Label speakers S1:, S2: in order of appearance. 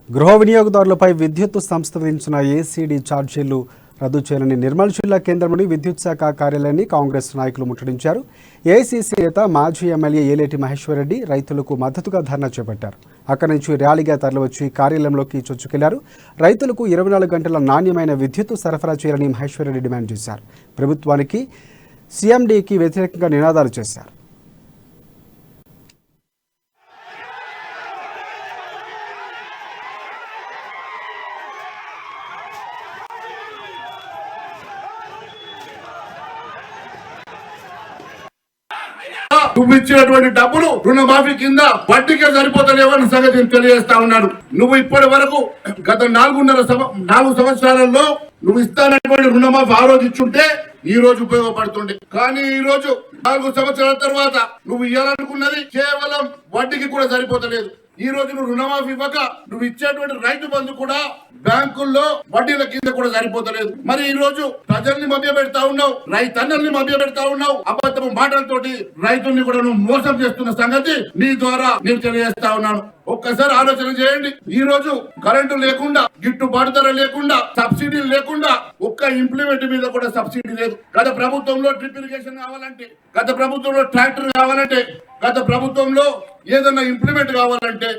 S1: గృహ వినియోగదారులపై విద్యుత్ సంస్థ విధించిన ఏసీడీ ఛార్జీలు రద్దు చేయాలని నిర్మల్ జిల్లా కేంద్రంలోని విద్యుత్ శాఖ కార్యాలయాన్ని కాంగ్రెస్ నాయకులు ముట్టడించారు. ఏఐసీసీ నేత మాజీ ఎమ్మెల్యే ఏలేటి మహేశ్వరరెడ్డి రైతులకు మద్దతుగా ధర్నా చేపట్టారు. అక్కడి నుంచి ర్యాలీగా తరలివచ్చి కార్యాలయంలోకి చొచ్చుకెళ్లారు. రైతులకు 24 గంటల నాణ్యమైన విద్యుత్ సరఫరా చేయాలని మహేశ్వరరెడ్డి డిమాండ్ చేశారు. ప్రభుత్వానికి సీఎండీకి వ్యతిరేకంగా నినాదాలు చేశారు.
S2: నువ్వు ఇచ్చినటువంటి డబ్బులు రుణమాఫీ కింద వడ్డీకే సరిపోతలేవని సంగతి తెలియజేస్తా ఉన్నాడు. నువ్వు ఇప్పటి వరకు గత 4 సంవత్సరాలలో నువ్వు ఇస్తానటువంటి రుణమాఫీ ఆ రోజు ఇచ్చుంటే ఈ రోజు ఉపయోగపడుతుండే. కానీ ఈ రోజు 4 సంవత్సరాల తర్వాత నువ్వు ఇవ్వాలనుకున్నది కేవలం వడ్డీకి కూడా సరిపోతలేదు. ఈ రోజు నువ్వు రుణమాఫీ ఇవ్వక నువ్వు ఇచ్చేటువంటి రైతు బంధు కూడా బ్యాంకుల్లో వడ్డీల కింద కూడా సరిపోతలేదు. మరి ఈ రోజు ప్రజల్ని మభ్య పెడతా ఉన్నావు, రైతన్నల్ని మభ్య పెడతా ఉన్నావు. అబద్ధపు మాటలతోటి రైతుల్ని కూడా నువ్వు మోసం చేస్తున్న సంగతి నీ ద్వారా నేను తెలియజేస్తా ఉన్నాను. ఒక్కసారి ఆలోచన చేయండి. ఈ రోజు కరెంటు లేకుండా, గిట్టుబాటు ధర లేకుండా, సబ్సిడీలు లేకుండా, ఒక్క ఇంప్లిమెంట్ మీద కూడా సబ్సిడీ లేదు. గత ప్రభుత్వంలో డ్రిప్ ఇరిగేషన్ కావాలంటే, గత ప్రభుత్వంలో ట్రాక్టర్ కావాలంటే, గత ప్రభుత్వంలో ఏదన్నా ఇంప్లిమెంట్ కావాలంటే